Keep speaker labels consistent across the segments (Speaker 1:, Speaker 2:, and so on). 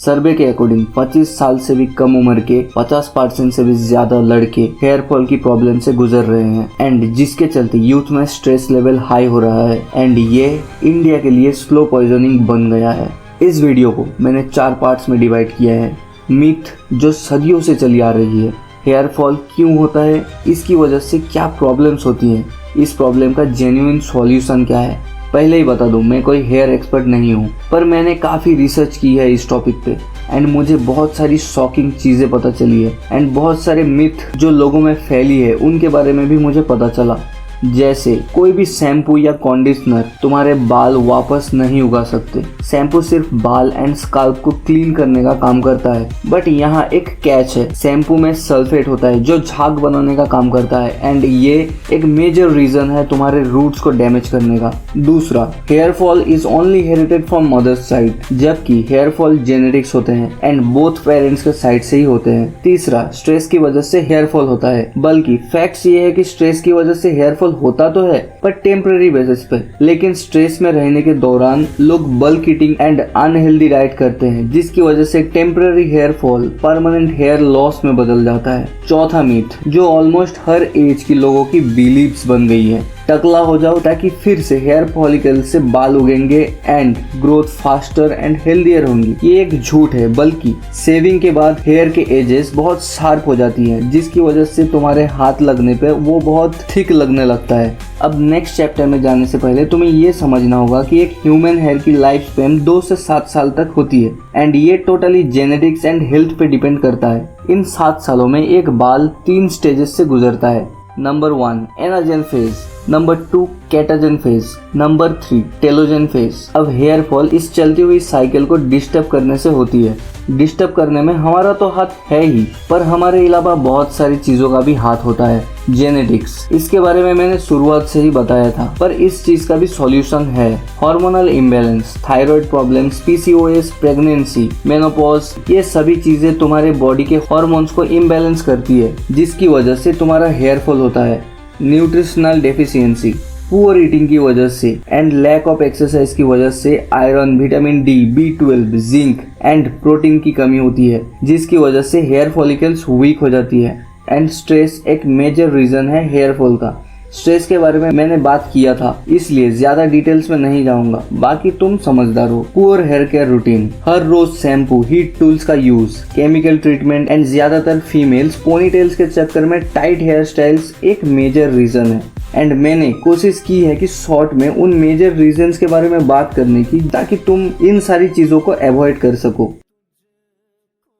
Speaker 1: सर्वे के अकॉर्डिंग 25 साल से भी कम उम्र के 50% से भी ज्यादा लड़के हेयर फॉल की प्रॉब्लम से गुजर रहे हैं एंड जिसके चलते यूथ में स्ट्रेस लेवल हाई हो रहा है एंड ये इंडिया के लिए स्लो पॉइजनिंग बन गया है। इस वीडियो को मैंने 4 पार्ट्स में डिवाइड किया है। मिथ जो सदियों से चली आ रही है, हेयर फॉल क्यों होता है, इसकी वजह से क्या प्रॉब्लम्स होती हैं, इस प्रॉब्लम का जेन्युइन सॉल्यूशन क्या है। पहले ही बता दूं, मैं कोई हेयर एक्सपर्ट नहीं हूं, पर मैंने काफ़ी रिसर्च की है इस टॉपिक पे एंड मुझे बहुत सारी शॉकिंग चीज़ें पता चली है एंड बहुत सारे मिथ जो लोगों में फैली है उनके बारे में भी मुझे पता चला। जैसे कोई भी शैम्पू या कंडीशनर तुम्हारे बाल वापस नहीं उगा सकते। शैम्पू सिर्फ बाल एंड स्काल्प को क्लीन करने का काम करता है, बट यहाँ एक कैच है। शैम्पू में सल्फेट होता है जो झाग बनाने का काम करता है एंड ये एक मेजर रीजन है तुम्हारे रूट्स को डैमेज करने का। दूसरा, hair fall is only inherited from mother's side, जबकि हेयर फॉल जेनेटिक्स होते हैं एंड बोथ पेरेंट्स के साइड से ही होते हैं। तीसरा, स्ट्रेस की वजह से हेयर फॉल होता है, बल्कि फैक्ट्स ये है कि स्ट्रेस की वजह से हेयर फॉल होता तो है पर टेम्पररी बेसिस पे, लेकिन स्ट्रेस में रहने के दौरान लोग bulk eating and unhealthy diet करते हैं जिसकी वजह से temporary hair fall permanent hair loss में बदल जाता है। चौथा मिथ जो ऑलमोस्ट हर एज की लोगों की बिलीव्स बन गई है, टकला हो जाओ ताकि फिर से हेयर फॉलिकल से बाल उगेंगे and growth faster and healthier होंगी। ये एक झूठ है, बल्कि सेविंग के बाद हेयर के एजेस बहुत शार्प हो जाती हैं जिसकी वजह से तुम्हारे हाथ लगने पे वो बहुत थिक लगने लगता है। अब नेक्स्ट चैप्टर में जाने से पहले तुम्हें ये समझना होगा कि एक ह्यूमन हेयर की लाइफ स्पैन 2 से 7 साल तक होती है एंड ये टोटली जेनेटिक्स एंड हेल्थ पे डिपेंड करता है। इन 7 सालों में एक बाल 3 स्टेजेस से गुजरता है। Number 1 anagen phase, number 2 catagen phase, number 3 telogen phase. अब हेयर फॉल इस चलती हुई साइकिल को डिस्टर्ब करने से होती है। डिस्टर्ब करने में हमारा तो हाथ है ही, पर हमारे अलावा बहुत सारी चीजों का भी हाथ होता है। जेनेटिक्स, इसके बारे में मैंने शुरुआत से ही बताया था, पर इस चीज का भी सॉल्यूशन है। Hormonal imbalance, thyroid problems, PCOS, pregnancy, menopause, ये सभी चीजें तुम्हारे बॉडी के हार्मोन्स को इम्बैलेंस करती है जिसकी वजह से तुम्हारा हेयर फॉल होता है। न्यूट्रिशनल डेफिशिएंसी, पुअर ईटिंग की वजह से एंड लैक ऑफ एक्सरसाइज की वजह से iron, vitamin D, B12, zinc and protein की कमी होती है जिसकी वजह से हेयर फॉलिकल्स वीक हो जाती है। एंड स्ट्रेस एक मेजर रीजन है हेयर फॉल का। स्ट्रेस के बारे में मैंने बात किया था, इसलिए ज्यादा डिटेल्स में नहीं जाऊंगा, बाकी तुम समझदार हो। पुअर हेयर केयर रूटीन, हर रोज शैम्पू, हीट टूल्स का यूज, केमिकल ट्रीटमेंट एंड ज्यादातर फीमेल्स पोनीटेल्स के चक्कर में टाइट हेयर स्टाइल्स एक मेजर रीजन है। एंड मैंने कोशिश की है कि शॉर्ट में उन मेजर रीजंस के बारे में बात करने की, ताकि तुम इन सारी चीजों को अवॉइड कर सको।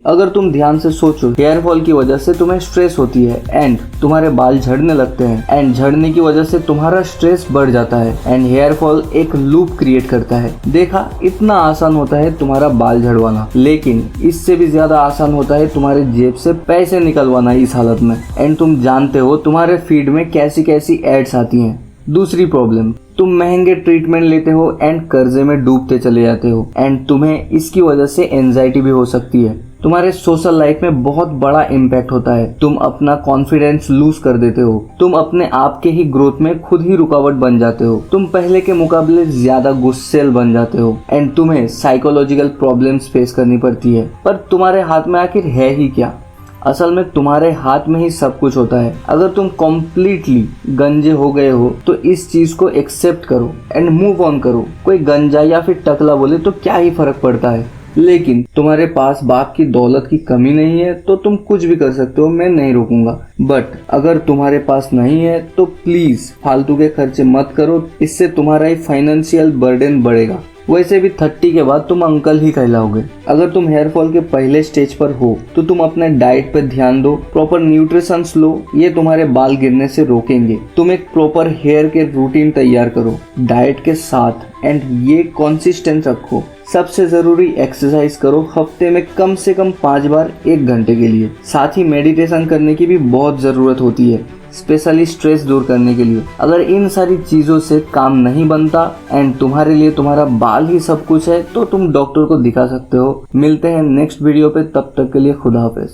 Speaker 1: अगर तुम ध्यान से सोचो, हेयर फॉल की वजह से तुम्हें स्ट्रेस होती है एंड तुम्हारे बाल झड़ने लगते हैं एंड झड़ने की वजह से तुम्हारा स्ट्रेस बढ़ जाता है एंड हेयर फॉल एक लूप क्रिएट करता है। देखा, इतना आसान होता है तुम्हारा बाल झड़वाना, लेकिन इससे भी ज्यादा आसान होता है तुम्हारे जेब से पैसे निकलवाना इस हालत में। एंड तुम जानते हो तुम्हारे फीड में कैसी कैसी एड्स आती हैं। दूसरी प्रॉब्लम, तुम महंगे ट्रीटमेंट लेते हो एंड कर्जे में डूबते चले जाते हो एंड तुम्हें इसकी वजह से एंजाइटी भी हो सकती है। तुम्हारे सोशल लाइफ में बहुत बड़ा इम्पैक्ट होता है। तुम अपना कॉन्फिडेंस लूज कर देते हो। तुम अपने आप के ही ग्रोथ में खुद ही रुकावट बन जाते हो। तुम पहले के मुकाबले ज्यादा गुस्सैल बन जाते हो एंड तुम्हें साइकोलॉजिकल प्रॉब्लम्स फेस करनी पड़ती है। पर तुम्हारे हाथ में आखिर है ही क्या? असल में तुम्हारे हाथ में ही सब कुछ होता है। अगर तुम कम्प्लीटली गंजे हो गए हो तो इस चीज को एक्सेप्ट करो एंड मूव ऑन करो। कोई गंजा या फिर टकला बोले तो क्या ही फर्क पड़ता है, लेकिन तुम्हारे पास बाप की दौलत की कमी नहीं है तो तुम कुछ भी कर सकते हो, मैं नहीं रोकूंगा। बट अगर तुम्हारे पास नहीं है तो प्लीज फालतू के खर्चे मत करो, इससे तुम्हारा ही फाइनेंशियल बर्डन बढ़ेगा। वैसे भी 30 के बाद तुम अंकल ही कहलाओगे। अगर तुम हेयर फॉल के पहले स्टेज पर हो तो तुम अपने डाइट पर ध्यान दो, प्रॉपर न्यूट्रिशन लो, ये तुम्हारे बाल गिरने से रोकेंगे। तुम एक प्रॉपर हेयर के रूटीन तैयार करो डाइट के साथ एंड ये कंसिस्टेंट रखो। सबसे जरूरी एक्सरसाइज करो, हफ्ते में कम से कम 5 बार 1 घंटे के लिए। साथ ही मेडिटेशन करने की भी बहुत जरूरत होती है, स्पेशली स्ट्रेस दूर करने के लिए। अगर इन सारी चीजों से काम नहीं बनता एंड तुम्हारे लिए तुम्हारा बाल ही सब कुछ है तो तुम डॉक्टर को दिखा सकते हो। मिलते हैं नेक्स्ट वीडियो पे, तब तक के लिए खुदा हाफिज।